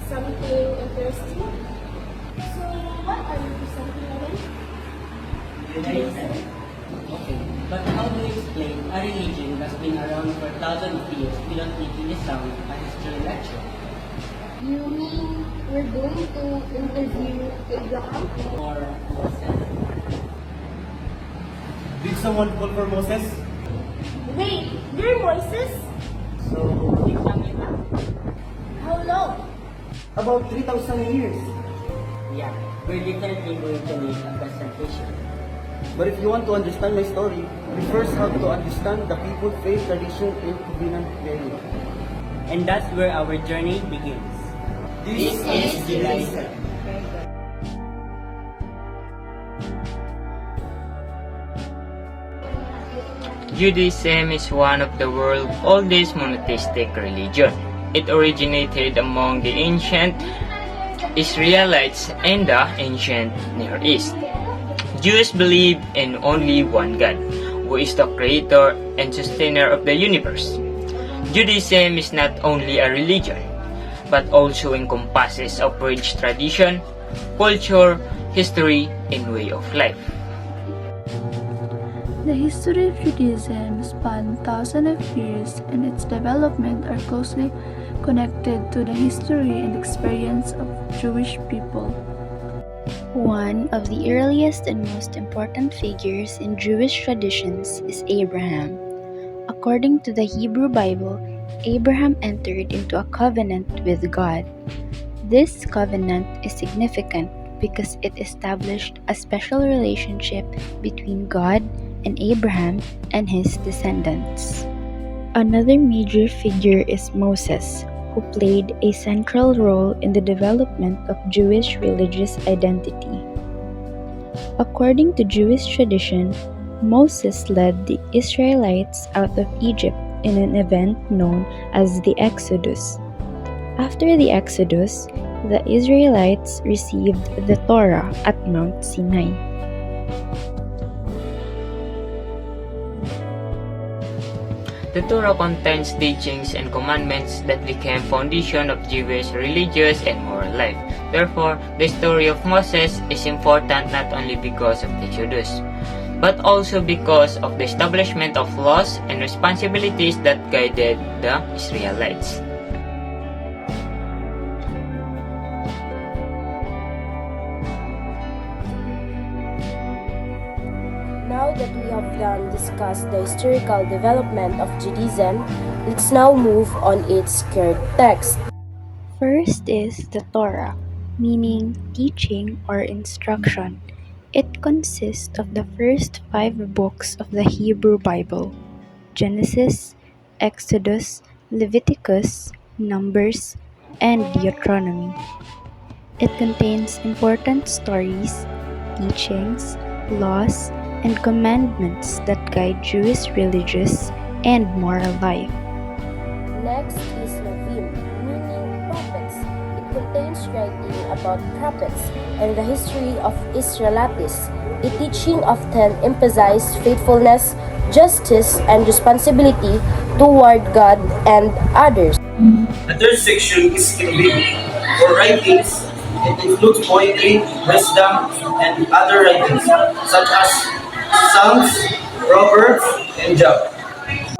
something interesting. So, what are you presenting again? Judaism. Okay, but how do you explain a religion that's been around for thousands of years without making it sound a history lecture? You mean we're going to interview Abraham? Or Moses? Did someone call for Moses? Wait, you're Moises? So, you tell me that? How long? About 3,000 years. Yeah, we're definitely going to make a presentation. But if you want to understand my story, we first have to understand the people, faith, tradition, and covenant value. And that's where our journey begins. This is Judaism. Judaism is one of the world's oldest monotheistic religion. It originated among the ancient Israelites and the ancient Near East. Jews believe in only one God, who is the creator and sustainer of the universe. Judaism is not only a religion, but also encompasses a rich tradition, culture, history, and way of life. The history of Judaism spans thousands of years, and its development are closely connected to the history and experience of Jewish people. One of the earliest and most important figures in Jewish traditions is Abraham. According to the Hebrew Bible, Abraham entered into a covenant with God. This covenant is significant because it established a special relationship between God and Abraham and his descendants. Another major figure is Moses, who played a central role in the development of Jewish religious identity. According to Jewish tradition, Moses led the Israelites out of Egypt in an event known as the Exodus. After the Exodus, the Israelites received the Torah at Mount Sinai. The Torah contains teachings and commandments that became foundation of Jewish religious and moral life. Therefore, the story of Moses is important not only because of the Exodus, but also because of the establishment of laws and responsibilities that guided the Israelites. Now that we have discussed the historical development of Judaism, let's now move on its current text. First is the Torah, meaning teaching or instruction. It consists of the first 5 books of the Hebrew Bible: Genesis, Exodus, Leviticus, Numbers, and Deuteronomy. It contains important stories, teachings, laws, and commandments that guide Jewish religious and moral life. Next is Nevi'im, meaning prophets. It contains writing about prophets and the history of Israelites. A teaching often emphasizes faithfulness, justice, and responsibility toward God and others. The third section is Kevin, or writings. It includes poetry, wisdom, and other writings, such as Psalms, Proverbs, and Job.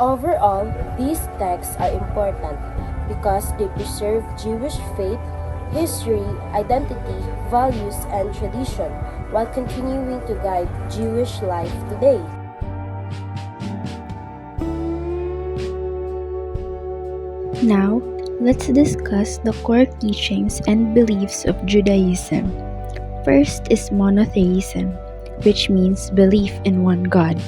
Overall, these texts are important because they preserve Jewish faith, history, identity, values, and tradition while continuing to guide Jewish life today. Now, let's discuss the core teachings and beliefs of Judaism. First is monotheism, which means belief in one God.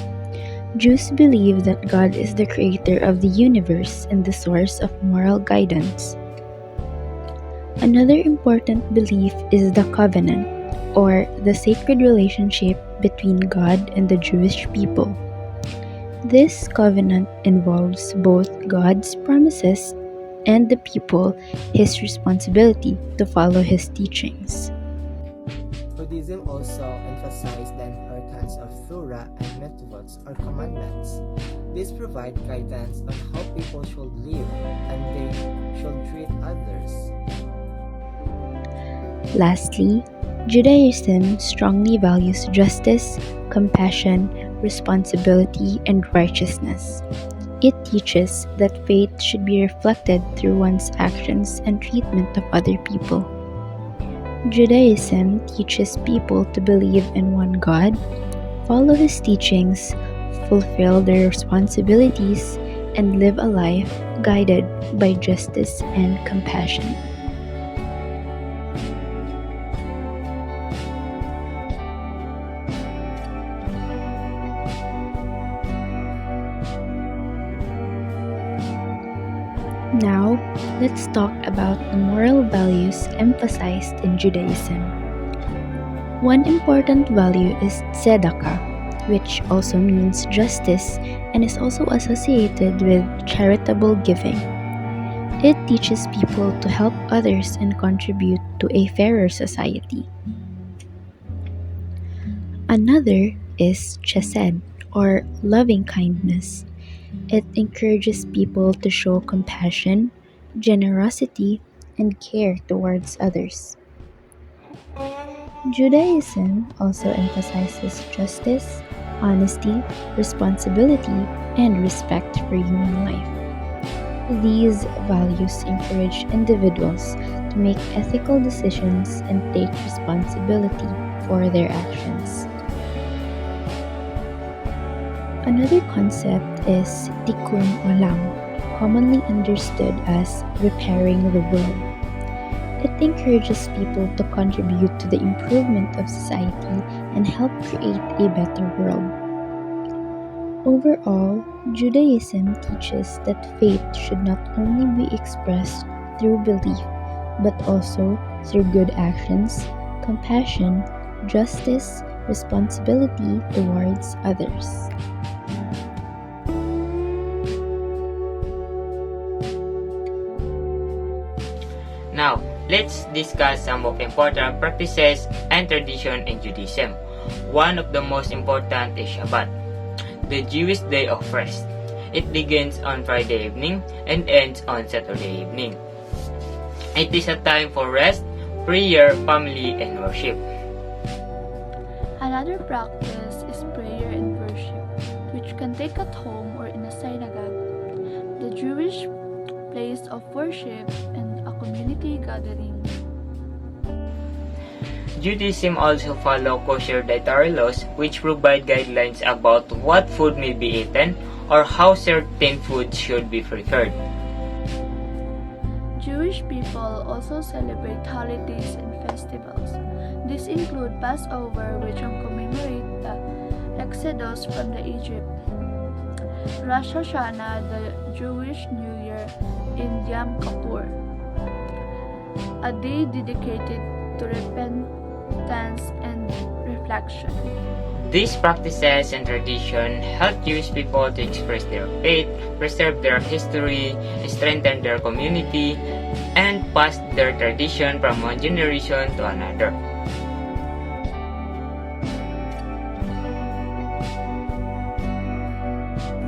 Jews believe that God is the creator of the universe and the source of moral guidance. Another important belief is the covenant, or the sacred relationship between God and the Jewish people. This covenant involves both God's promises and the people his responsibility to follow his teachings. Buddhism also emphasizes the importance of Torah and mitzvot or commandments. These provide guidance on how people should live and they should treat others. Lastly, Judaism strongly values justice, compassion, responsibility, and righteousness. It teaches that faith should be reflected through one's actions and treatment of other people. Judaism teaches people to believe in one God, follow His teachings, fulfill their responsibilities, and live a life guided by justice and compassion. Now, let's talk about the moral values emphasized in Judaism. One important value is tzedakah, which also means justice and is also associated with charitable giving. It teaches people to help others and contribute to a fairer society. Another is chesed, or loving kindness. It encourages people to show compassion, generosity, and care towards others. Judaism also emphasizes justice, honesty, responsibility, and respect for human life. These values encourage individuals to make ethical decisions and take responsibility for their actions. Another concept is tikkun olam, commonly understood as repairing the world. It encourages people to contribute to the improvement of society and help create a better world. Overall, Judaism teaches that faith should not only be expressed through belief, but also through good actions, compassion, justice, responsibility towards others. Now, let's discuss some of important practices and tradition in Judaism. One of the most important is Shabbat, the Jewish day of rest. It begins on Friday evening and ends on Saturday evening. It is a time for rest, prayer, family, and worship. Another practice is prayer and worship, which can take at home or in a synagogue, the Jewish place of worship, and a community gathering. Judaism also follow kosher dietary laws which provide guidelines about what food may be eaten or how certain foods should be prepared. Jewish people also celebrate holidays and festivals. These include Passover, which commemorate the exodus from the Egypt, Rosh Hashanah, the Jewish New Year, and Yom Kippur, a day dedicated to repentance and reflection. These practices and tradition help Jewish people to express their faith, preserve their history, strengthen their community, and pass their tradition from one generation to another.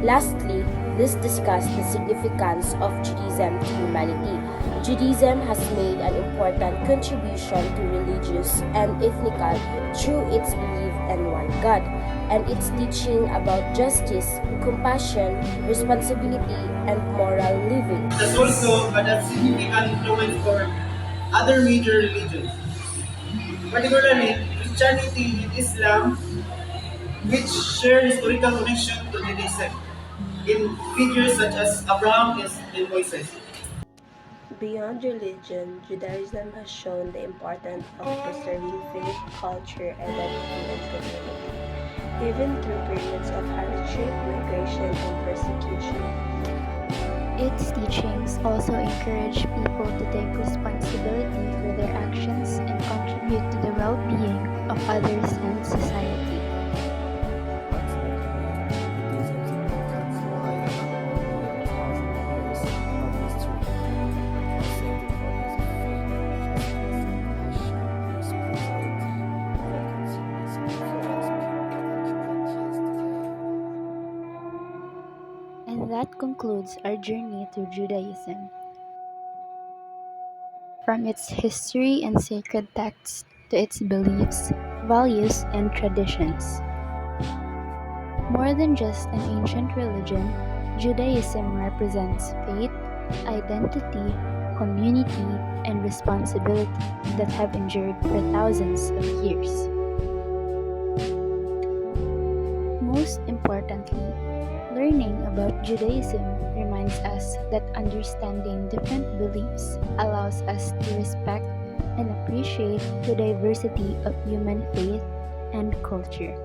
Lastly, let's discuss the significance of Judaism to humanity. Judaism has made an important contribution to religious and ethnical through its belief in one God and its teaching about justice, compassion, responsibility, and moral living. It has also had a significant influence for other major religions, particularly Christianity and Islam, which share historical connection to Judaism in figures such as Abraham and Moses. Beyond religion, Judaism has shown the importance of preserving faith, culture, identity, and community, even through periods of hardship, migration, and persecution. Its teachings also encourage people to take responsibility for their actions and contribute to the well being of others and society. And that concludes our journey through Judaism. from its history and sacred texts to its beliefs, values, and traditions. More than just an ancient religion, Judaism represents faith, identity, community, and responsibility that have endured for thousands of years. Most importantly, learning about Judaism reminds us that understanding different beliefs allows us to respect and appreciate the diversity of human faith and culture.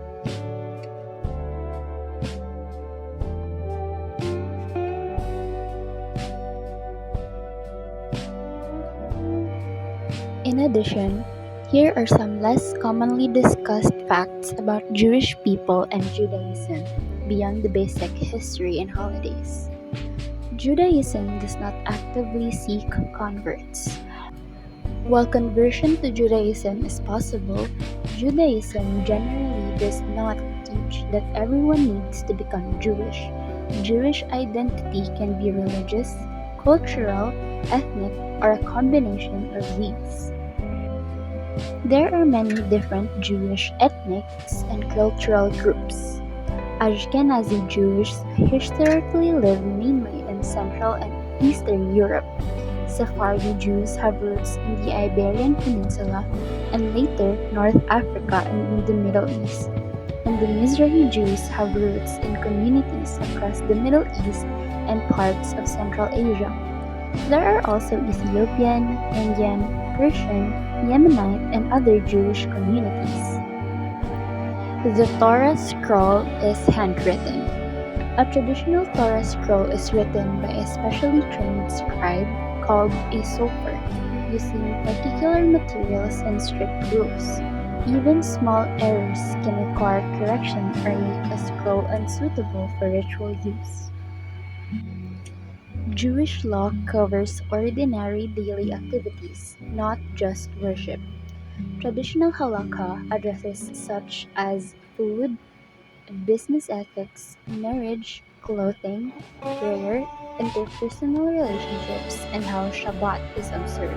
In addition, here are some less commonly discussed facts about Jewish people and Judaism beyond the basic history and holidays. Judaism does not actively seek converts. While conversion to Judaism is possible, Judaism generally does not teach that everyone needs to become Jewish. Jewish identity can be religious, cultural, ethnic, or a combination of these. There are many different Jewish ethnics and cultural groups. Ashkenazi Jews historically lived mainly in Central and Eastern Europe. Sephardi Jews have roots in the Iberian Peninsula and later North Africa and in the Middle East. And the Mizrahi Jews have roots in communities across the Middle East and parts of Central Asia. There are also Ethiopian, Indian, Persian, Yemenite, and other Jewish communities. The Torah scroll is handwritten. A traditional Torah scroll is written by a specially trained scribe called a sofer, using particular materials and strict rules. Even small errors can require correction or make a scroll unsuitable for ritual use. Jewish law covers ordinary daily activities, not just worship. Traditional halakha addresses such as food, business ethics, marriage, clothing, prayer, interpersonal relationships, and how Shabbat is observed.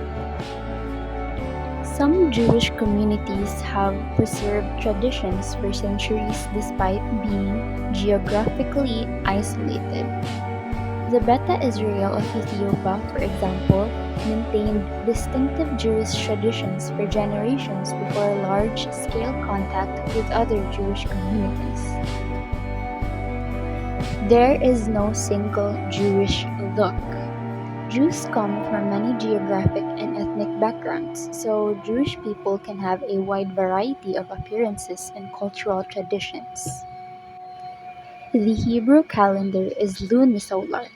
Some Jewish communities have preserved traditions for centuries despite being geographically isolated. The Beta Israel of Ethiopia, for example, maintained distinctive Jewish traditions for generations before large-scale contact with other Jewish communities. There is no single Jewish look. Jews come from many geographic and ethnic backgrounds, so Jewish people can have a wide variety of appearances and cultural traditions. The Hebrew calendar is lunisolar.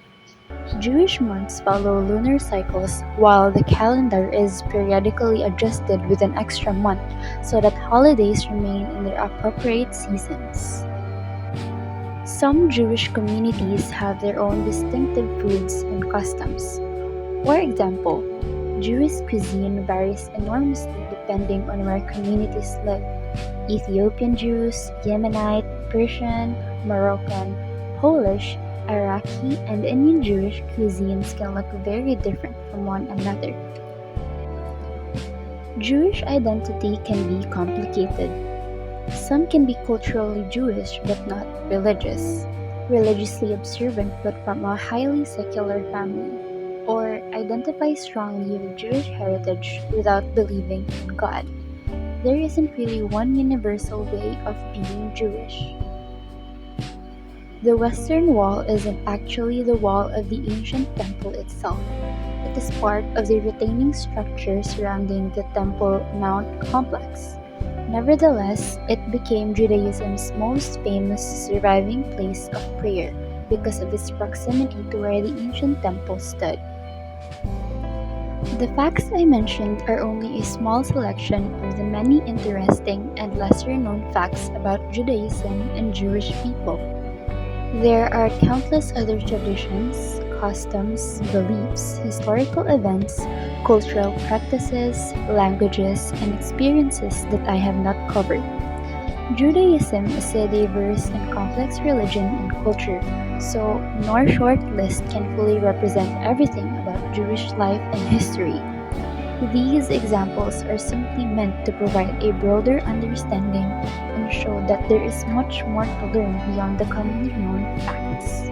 Jewish months follow lunar cycles, while the calendar is periodically adjusted with an extra month so that holidays remain in their appropriate seasons. Some Jewish communities have their own distinctive foods and customs. For example, Jewish cuisine varies enormously depending on where communities live. Ethiopian Jews, Yemenite, Persian, Moroccan, Polish, Iraqi, and Indian Jewish cuisines can look very different from one another. Jewish identity can be complicated. Some can be culturally Jewish but not religious, religiously observant but from a highly secular family, or identify strongly with Jewish heritage without believing in God. There isn't really one universal way of being Jewish. The Western Wall isn't actually the wall of the ancient temple itself. It is part of the retaining structure surrounding the Temple Mount complex. Nevertheless, it became Judaism's most famous surviving place of prayer because of its proximity to where the ancient temple stood. The facts I mentioned are only a small selection of the many interesting and lesser known facts about Judaism and Jewish people. There are countless other traditions, customs, beliefs, historical events, cultural practices, languages, and experiences that I have not covered. Judaism is a diverse and complex religion and culture, so no short list can fully represent everything about Jewish life and history. These examples are simply meant to provide a broader understanding and show that there is much more to learn beyond the commonly known facts.